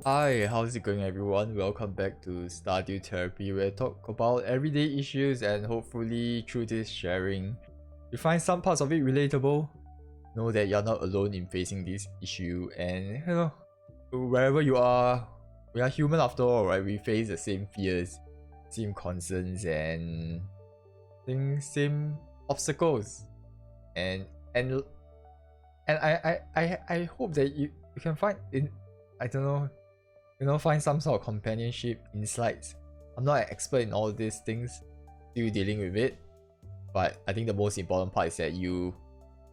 Hi, how's it going everyone? Welcome back to Stardew Therapy where I talk about everyday issues and hopefully through this sharing, you find some parts of it relatable. Know that you're not alone in facing this issue and wherever you are, we are human after all, right? We face the same fears, same concerns and same obstacles. And and I hope that you can find in I don't know find some sort of companionship, insights. I'm not an expert in all these things, still dealing with it. But I think the most important part is that you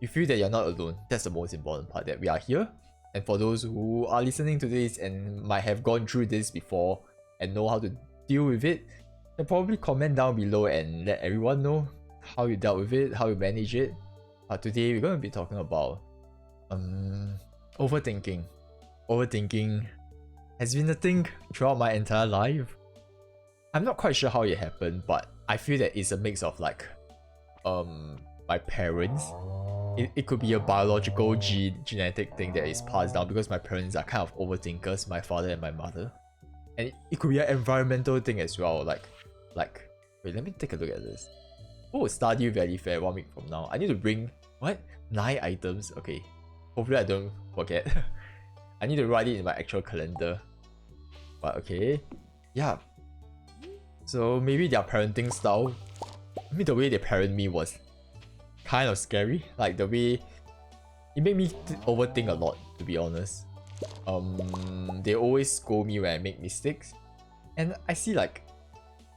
feel that you're not alone. That's the most important part, that we are here. And for those who are listening to this and might have gone through this before and know how to deal with it, then probably comment down below and let everyone know how you dealt with it, how you manage it. But today we're going to be talking about overthinking. Overthinking has been a thing throughout my entire life. I'm not quite sure how it happened, but I feel that it's a mix of like my parents. It could be a biological genetic thing that is passed down because my parents are kind of overthinkers, my father and my mother. And it could be an environmental thing as well. Like wait, let me take a look at this. Oh, Stardew Valley Fair 1 week from now. I need to bring 9 items. Okay, hopefully I don't forget. I need to write it in my actual calendar. But okay, yeah. So maybe their parenting style, the way they parent me was kind of scary. Like the way it made me overthink a lot, to be honest. They always scold me when I make mistakes, and I see like,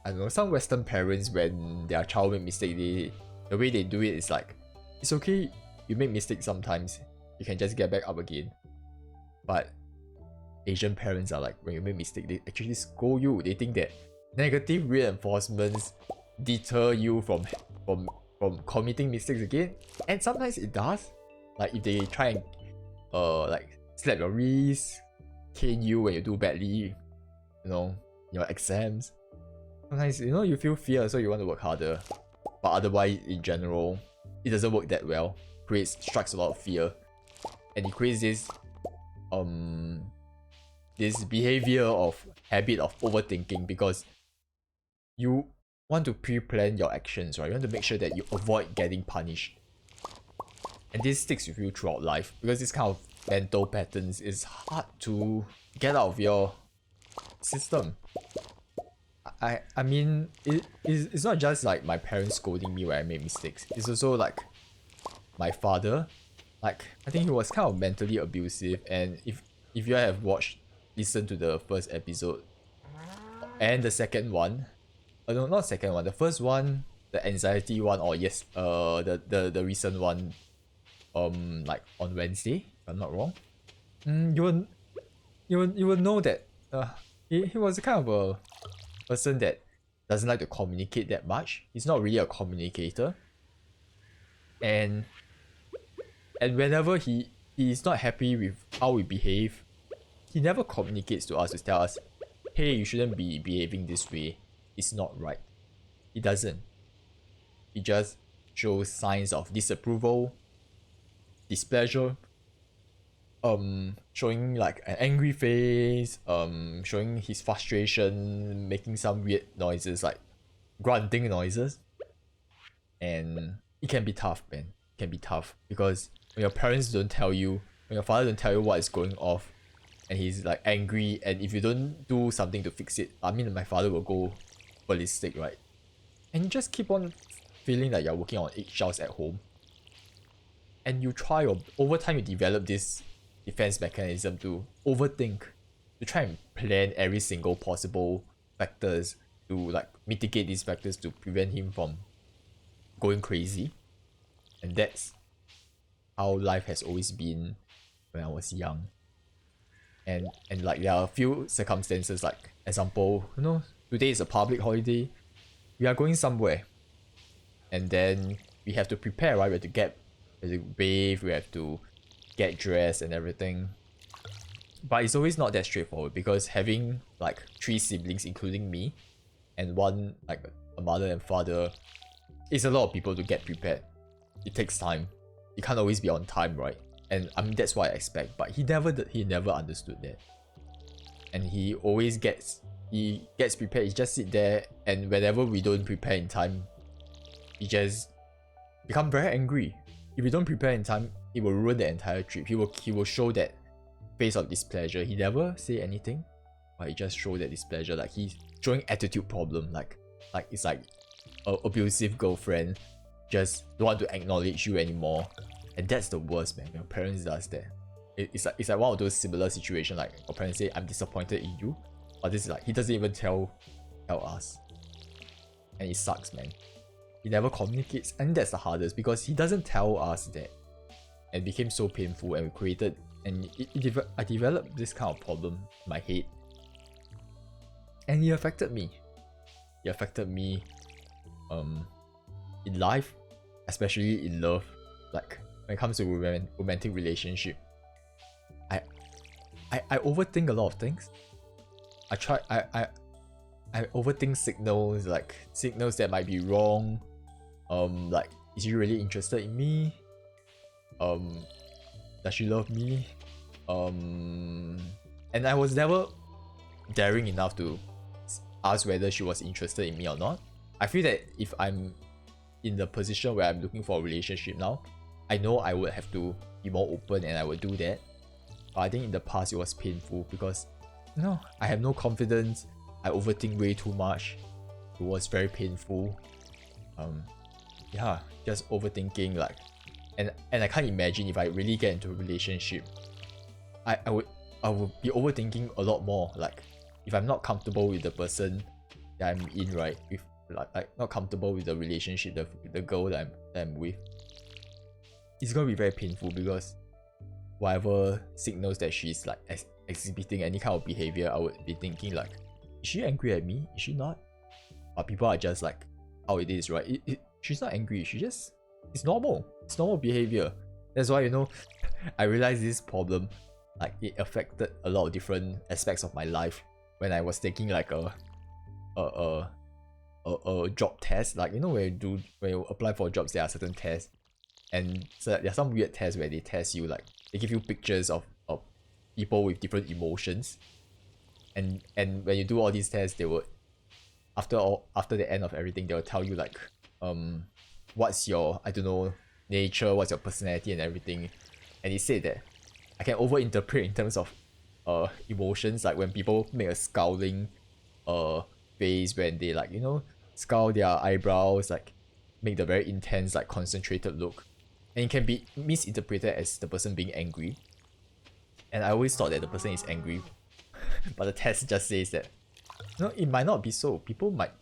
I don't know, some Western parents, when their child make mistake, the way they do it is like, it's okay, you make mistakes sometimes, you can just get back up again. But Asian parents are like, when you make mistake, they actually scold you. They think that negative reinforcements deter you from committing mistakes again, and sometimes it does. Like if they try and like slap your wrist, cane you when you do badly, your exams. Sometimes you feel fear, so you want to work harder. But otherwise, in general, it doesn't work that well. Strikes a lot of fear, and it creates this behavior of habit of overthinking, because you want to pre-plan your actions, right? You want to make sure that you avoid getting punished. And this sticks with you throughout life, because this kind of mental patterns is hard to get out of your system. I mean, it's not just like my parents scolding me when I make mistakes. It's also like my father. Like, I think he was kind of mentally abusive, and if you have listened to the first episode and the second one, no, not second one, the first one, the anxiety one, or yes, the recent one, like on Wednesday, if I'm not wrong, you will know that he was kind of a person that doesn't like to communicate that much. He's not really a communicator, and whenever he's not happy with how we behave, he never communicates to us to tell us, hey, you shouldn't be behaving this way, it's not right. He doesn't. He just shows signs of disapproval, displeasure, showing like an angry face, showing his frustration, making some weird noises like grunting noises. And it can be tough, man. It can be tough because when your parents don't tell you, when your father don't tell you what is going off, and he's like angry, and if you don't do something to fix it, I mean, my father will go ballistic, right? And you just keep on feeling like you're working on eggshells at home. And you try, or over time you develop this defense mechanism to overthink, to try and plan every single possible factors to like mitigate these factors to prevent him from going crazy. And that's how life has always been when I was young. And like there are a few circumstances, like example, today is a public holiday, we are going somewhere, and then we have to prepare, right? We have to bathe, we have to get dressed and everything. But it's always not that straightforward, because having like 3 siblings including me, and one like a mother and father, it's a lot of people to get prepared. It takes time. You can't always be on time, right? And I mean, that's what I expect, but he never understood that. and he always gets prepared. He just sit there, and whenever we don't prepare in time, he just become very angry. If we don't prepare in time, it will ruin the entire trip. He will show that face of displeasure. He never say anything, but he just show that displeasure. Like he's showing attitude problem. Like it's like a abusive girlfriend just don't want to acknowledge you anymore. And that's the worst, man. Your parents does that. It's like one of those similar situations. Like your parents say, "I'm disappointed in you," but this is like he doesn't even tell us, and it sucks, man. He never communicates, and that's the hardest because he doesn't tell us that, and it became so painful, and we created, and I developed this kind of problem in my head, and it affected me. It affected me, in life, especially in love. Like when it comes to romantic relationship, I overthink a lot of things. I overthink signals, like signals that might be wrong. Like, is she really interested in me? Does she love me? And I was never daring enough to ask whether she was interested in me or not. I feel that if I'm in the position where I'm looking for a relationship now, I know I would have to be more open, and I would do that. But I think in the past it was painful because I have no confidence. I overthink way too much. It was very painful. Yeah, just overthinking, like, and I can't imagine if I really get into a relationship, I would be overthinking a lot more. Like if I'm not comfortable with the person that I'm in, right? If like not comfortable with the relationship, the girl that I'm with, it's gonna be very painful because whatever signals that she's like exhibiting, any kind of behavior, I would be thinking like, is she angry at me? Is she not? But people are just like how it is, right? She's not angry. It's normal. It's normal behavior. That's why, I realized this problem, like it affected a lot of different aspects of my life when I was taking like a job test. Like when you apply for jobs, there are certain tests, and so there are some weird tests where they test you, like they give you pictures of people with different emotions, and when you do all these tests, they will after the end of everything, they'll tell you like what's your, I don't know, nature, what's your personality and everything. And it said that I can overinterpret in terms of emotions, like when people make a scowling face, when they like scowl their eyebrows, like make the very intense, like concentrated look, and it can be misinterpreted as the person being angry. And I always thought that the person is angry, but the test just says that it might not be so. People might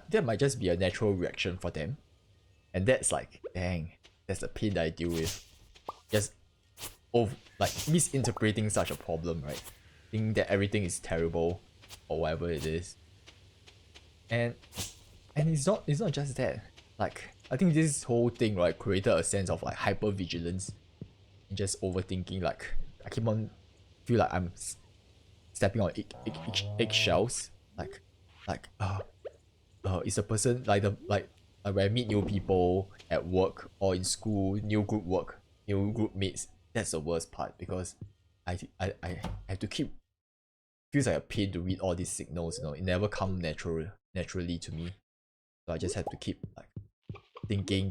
that might just be a natural reaction for them. And that's like, dang, that's the pain that I deal with. Just like misinterpreting such a problem, right? Thinking that everything is terrible or whatever it is. And it's not just that. Like I think this whole thing, right, created a sense of like hyper vigilance and just overthinking. Like I keep on feel like I'm stepping on eggshells. Is a person like when I meet new people at work or in school, new group mates. That's the worst part because I have to keep, feels like a pain to read all these signals. It never come naturally to me. So I just have to keep like thinking.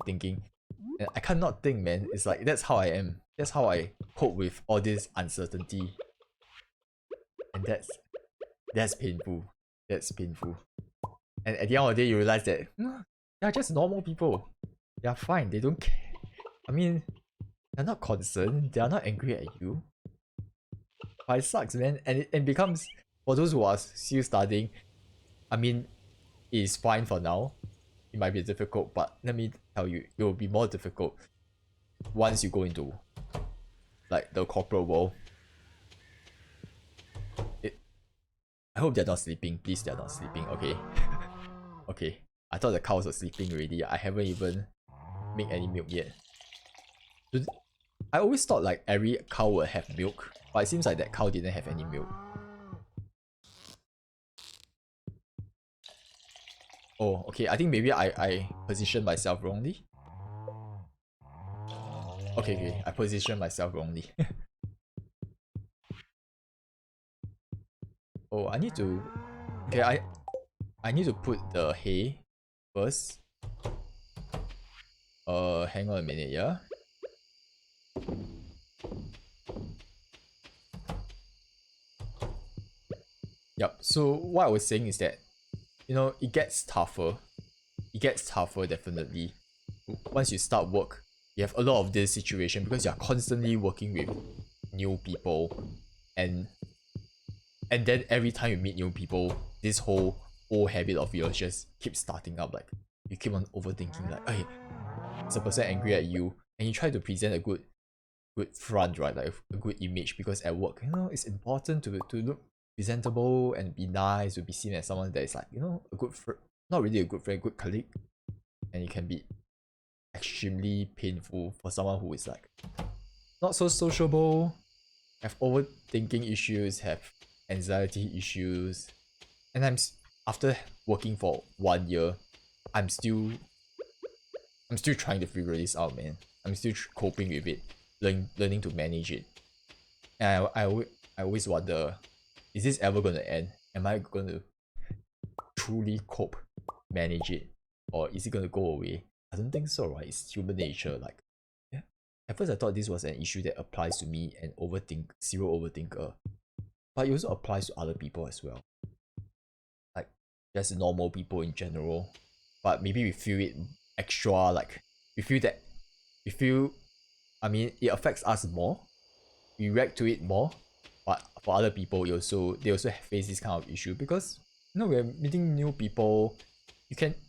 And I cannot think, man. It's like that's how I am. That's how I cope with all this uncertainty. And that's painful. That's painful. And at the end of the day, you realize that they're just normal people. They're fine. They don't care. I mean, they're not concerned. They're not angry at you. But it sucks, man. And it becomes, for those who are still studying, I mean, it's fine for now. It might be difficult, but let me tell you, it will be more difficult once you go into like the corporate world. I hope they're not sleeping. Please, they're not sleeping. Okay. Okay. I thought the cows were sleeping already. I haven't even made any milk yet. I always thought like every cow would have milk, but it seems like that cow didn't have any milk. Oh, okay. I think maybe I positioned myself wrongly. Okay. I positioned myself wrongly. Oh, I need to... Okay, I need to put the hay first. Hang on a minute, yeah? Yep, so what I was saying is that, you know, it gets tougher. It gets tougher, definitely. Once you start work, you have a lot of this situation because you're constantly working with new people, and then every time you meet new people, this whole old habit of yours just keeps starting up. Like, you keep on overthinking, like, hey, is a person angry at you? And you try to present a good front, right? Like a good image, because at work, you know, it's important to look presentable and be nice, to be seen as someone that is like, you know, a good friend, not really a good friend, good colleague. And it can be extremely painful for someone who is like not so sociable, have overthinking issues, have anxiety issues. And after working for 1 year, I'm still trying to figure this out, man. I'm still coping with it, learning to manage it. And I always wonder, is this ever gonna end? Am I gonna truly cope, manage it, or is it gonna go away? I don't think so, right? It's human nature. Like, yeah. At first, I thought this was an issue that applies to me and zero overthinker, but it also applies to other people as well, like just normal people in general. But maybe we feel it extra, like we feel that we feel. I mean, it affects us more. We react to it more, but for other people, they also face this kind of issue because, you know, we're meeting new people.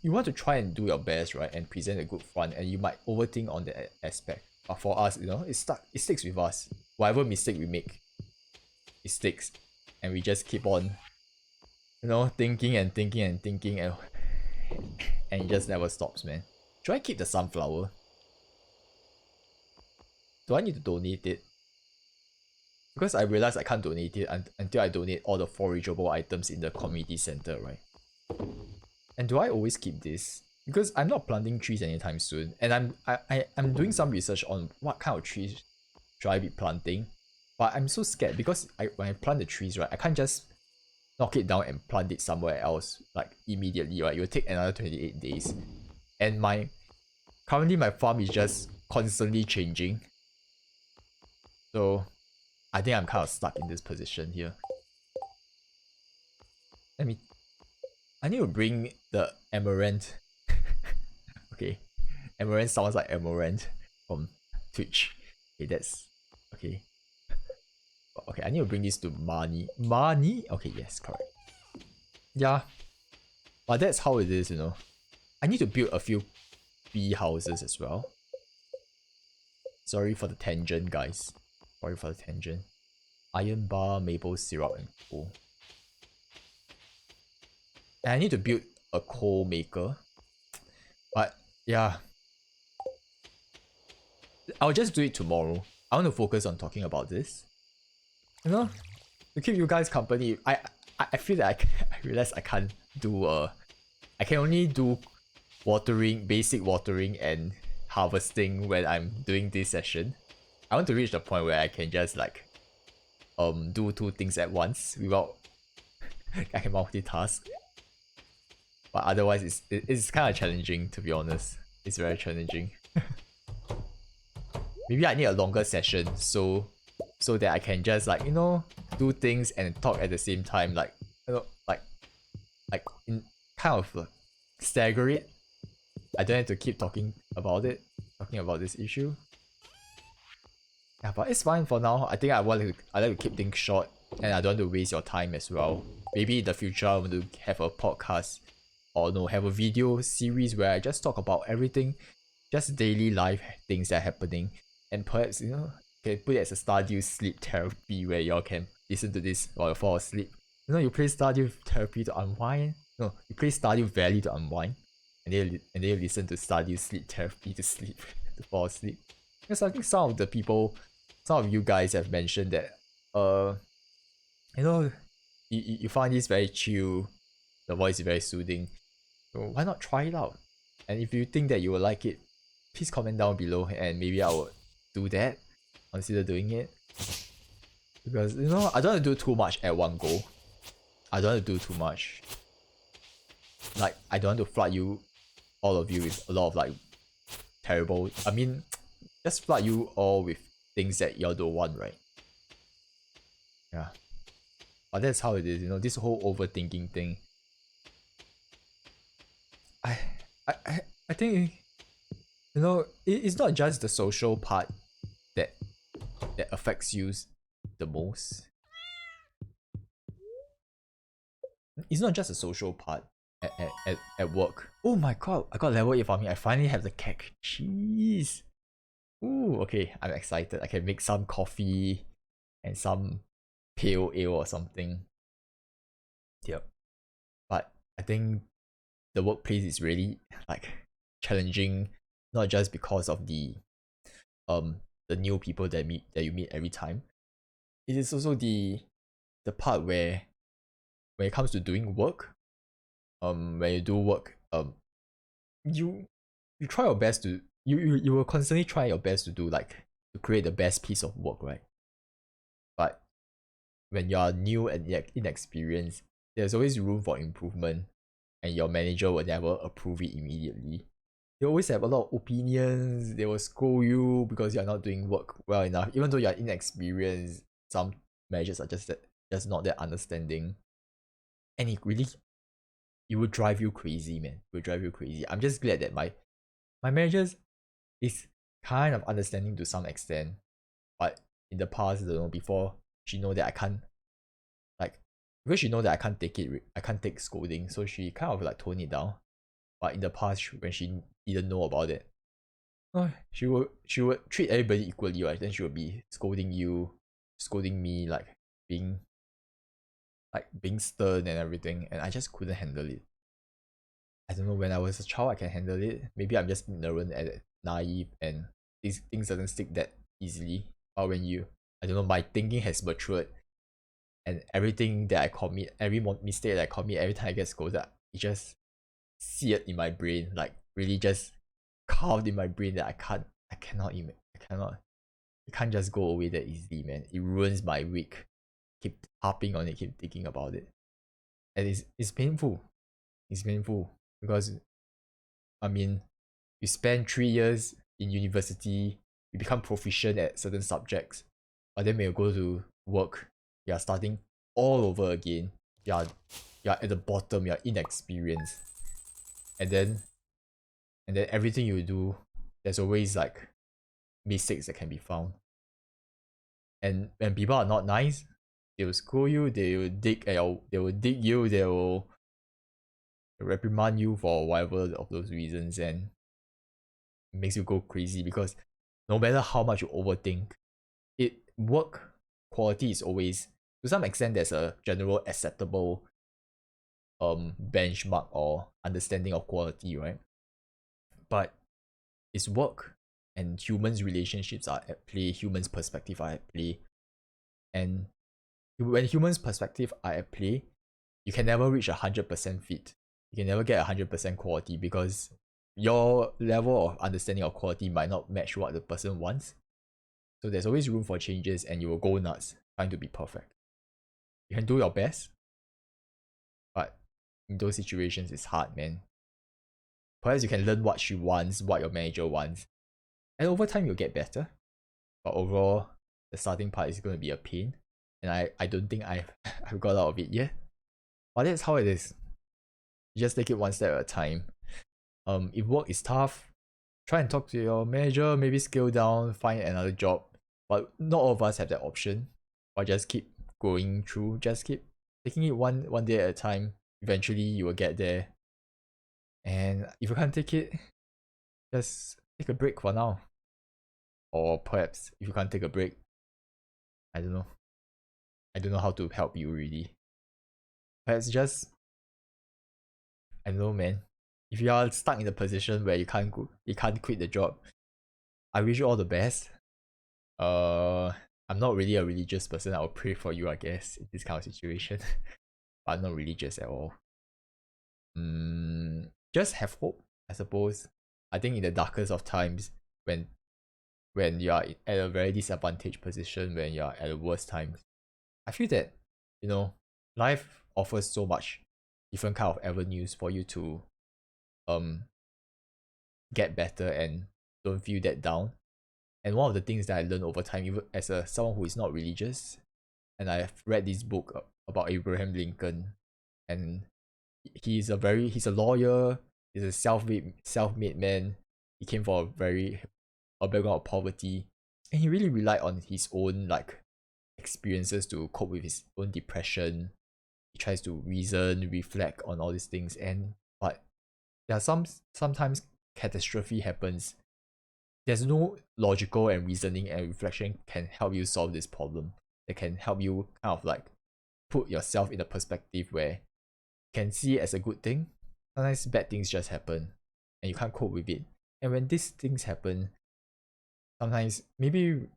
You want to try and do your best, right, and present a good front, and you might overthink on that aspect. But for us, you know, it sticks with us. Whatever mistake we make, it sticks, and we just keep on, you know, thinking and thinking and thinking, and it just never stops, man. Should I keep the sunflower? Do I need to donate it? Because I realized I can't donate it until I donate all the forageable items in the community center, right? And do I always keep this? Because I'm not planting trees anytime soon, and I'm doing some research on what kind of trees should I be planting. But I'm so scared because when I plant the trees, right, I can't just knock it down and plant it somewhere else like immediately, right? It will take another 28 days. And currently my farm is just constantly changing. So I think I'm kind of stuck in this position here. I need to bring the amaranth. Okay. Amaranth sounds like amaranth from Twitch. Okay, that's okay. Okay, I need to bring this to Mani. Mani? Okay, yes, correct. Yeah. But that's how it is, you know. I need to build a few bee houses as well. Sorry for the tangent, guys. Sorry for the tangent. Iron bar, maple syrup, and coal. And I need to build a coal maker. But yeah, I'll just do it tomorrow. I want to focus on talking about this. You know, to keep you guys company. I feel that I realize I can't do I can only do watering, basic watering and harvesting when I'm doing this session. I want to reach the point where I can just like do two things at once without I can multitask. But otherwise it's kind of challenging, to be honest. It's very challenging. Maybe I need a longer session so that I can just like, you know, do things and talk at the same time, like, you know, like in kind of like stagger it. I don't have to keep talking about this issue. Yeah, but it's fine for now. I think I like to keep things short, and I don't want to waste your time as well. Maybe in the future I want to have a podcast, or no, have a video series where I just talk about everything, just daily life things that are happening, and perhaps, you know, can put it as a Stardew sleep therapy where y'all can listen to this while you fall asleep. You know, you play Stardew therapy to unwind. No, you play Stardew Valley to unwind, and then you listen to Stardew sleep therapy to sleep, to fall asleep. Because I think some of you guys have mentioned that, you know, you find this very chill, the voice is very soothing. So why not try it out? And if you think that you will like it, please comment down below, and maybe I will do that. Consider doing it. Because, you know, I don't want to do too much at one go. I don't want to do too much. Like, I don't want to flood you, all of you, with a lot of like terrible. I mean, just flood you all with things that y'all don't want, right? Yeah. But that's how it is, you know, this whole overthinking thing. I I I think, you know, it's not just the social part that affects you the most. It's not just a social part at work. Oh my god, I got level 8 farming. I finally have the cake. Jeez. Ooh, okay, I'm excited. I can make some coffee and some pale ale or something. Yep. But I think the workplace is really like challenging, not just because of the new people that you meet every time. It is also the part where when it comes to doing work, when you do work, you try your best to you will constantly try your best to do like to create the best piece of work, right? But when you are new and inexperienced, there's always room for improvement, and your manager will never approve it immediately. They always have a lot of opinions. They will scold you because you're not doing work well enough, even though you're inexperienced. Some managers are just not that understanding, and it would drive you crazy, man. It would drive you crazy. I'm just glad that my managers is kind of understanding to some extent, but in the past, you know, before she know that I can't like because she know that I can't take it, I can't take scolding, so she kind of like toned it down. But in the past, when she didn't know about it, oh, she would treat everybody equally, right? Then she would be scolding you, scolding me, being stern and everything, and I just couldn't handle it. I don't know, when I was a child I can handle it. Maybe I'm just ignorant and naive, and these things doesn't stick that easily. Or when I don't know, my thinking has matured, and everything that I commit, every mistake that I commit, every time I get scolded, it just seared in my brain, like really just carved in my brain that I cannot even, I cannot, it can't just go away that easily, man. It ruins my week. Keep harping on it, keep thinking about it, and it's painful. It's painful because I mean, you spend 3 years in university, you become proficient at certain subjects, but then when you go to work, you're starting all over again. You're at the bottom, you're inexperienced. And then everything you do, there's always like mistakes that can be found. And when people are not nice, they will scold you, they will dig you, they will reprimand you for whatever of those reasons, and it makes you go crazy because no matter how much you overthink, work quality is always, to some extent, there's a general acceptable benchmark or understanding of quality, right? But it's work, and humans' relationships are at play, humans' perspective are at play. And when humans' perspective are at play, you can never reach 100% fit. You can never get 100% quality because your level of understanding of quality might not match what the person wants. So there's always room for changes, and you will go nuts trying to be perfect. You can do your best, but in those situations, it's hard, man. Perhaps you can learn what she wants, what your manager wants, and over time you'll get better. But overall, the starting part is going to be a pain, and I don't think I've got out of it yet. But that's how it is. You just take it one step at a time. If work is tough, try and talk to your manager, maybe scale down, find another job. But not all of us have that option. Or just keep going through, just keep taking it one day at a time. Eventually you will get there. And if you can't take it, just take a break for now. Or perhaps if you can't take a break, I don't know. I don't know how to help you really. Perhaps just, I don't know, man. If you are stuck in a position where you can't quit the job, I wish you all the best. I'm not really a religious person. I'll pray for you, I guess, in this kind of situation. But I'm not religious at all. Just have hope, I suppose. I think in the darkest of times, when you are at a very disadvantaged position, when you are at the worst times, I feel that, you know, life offers so much different kind of avenues for you to um get better and don't feel that down. And one of the things that I learned over time, even as someone who is not religious, and I've read this book about Abraham Lincoln, and he's a lawyer, he's a self-made man. He came from a background of poverty, and he really relied on his own like experiences to cope with his own depression. He tries to reason, reflect on all these things, and but there are sometimes catastrophe happens. There's no logical and reasoning and reflection can help you solve this problem. That can help you kind of like put yourself in a perspective where you can see it as a good thing. Sometimes bad things just happen and you can't cope with it. And when these things happen, sometimes maybe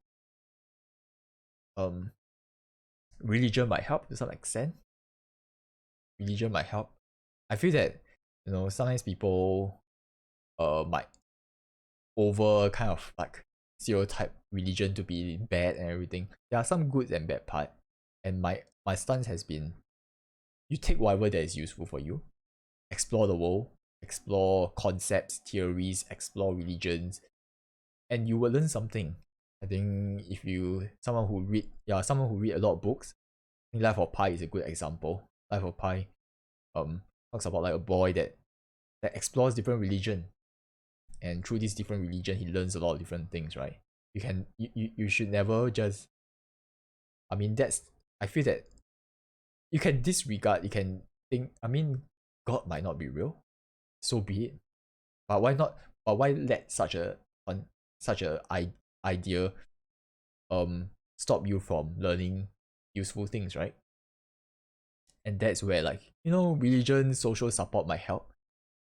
religion might help to some extent. Religion might help. I feel that sometimes people might over kind of like stereotype religion to be bad and everything. There are some good and bad part, and my stance has been, you take whatever that is useful for you, explore the world, explore concepts, theories, explore religions, and you will learn something. I think if you someone who read a lot of books, I think Life of Pi is a good example. Life of Pi talks about like a boy that explores different religion, and through this different religion he learns a lot of different things, right? You should never just, I mean, I feel that you can disregard, you can think, I mean, God might not be real, so be it, but why let such a idea stop you from learning useful things, right? And that's where, like, religion, social support might help,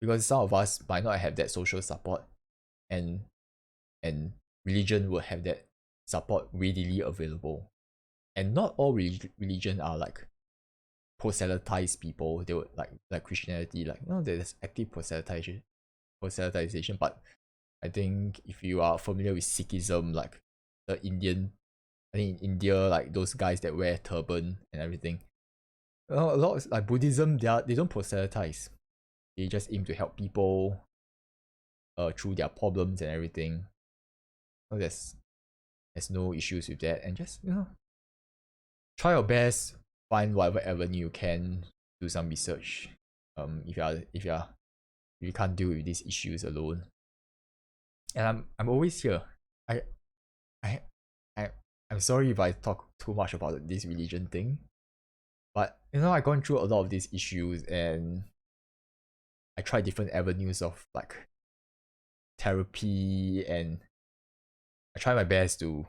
because some of us might not have that social support, and religion will have that support readily available. And not all religion are like proselytize people. They would like Christianity, like there's active proselytization. But I think if you are familiar with Sikhism, like the Indian, I think in India, like those guys that wear turban and everything, a lot of, like Buddhism, they don't proselytize. They just aim to help people through their problems and everything. So there's no issues with that, and just try your best, find whatever avenue you can, do some research. If you can't deal with these issues alone, and I'm always here. I I I I'm sorry if I talk too much about this religion thing, but I've gone through a lot of these issues, and I tried different avenues of like therapy, and I try my best to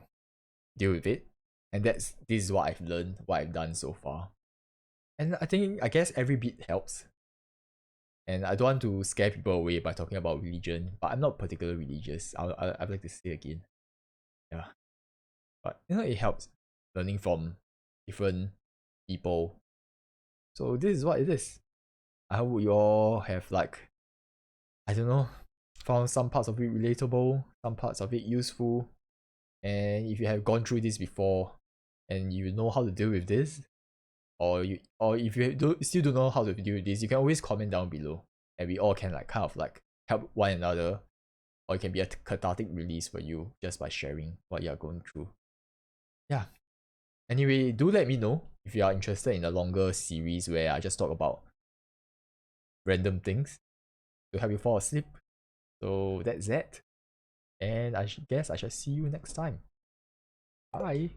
deal with it. And this is what I've learned, what I've done so far. And I guess every bit helps. And I don't want to scare people away by talking about religion, but I'm not particularly religious. I'd like to say again. Yeah. But it helps learning from different people. So this is what it is. I hope you all have, like, I don't know, found some parts of it relatable, some parts of it useful. And if you have gone through this before and you know how to deal with this, or if you still don't know how to deal with this, you can always comment down below, and we all can like kind of like help one another, or it can be a cathartic release for you just by sharing what you're going through. Yeah. Anyway, do let me know if you are interested in a longer series where I just talk about random things to help you fall asleep. So that's that. And I guess I shall see you next time. Bye.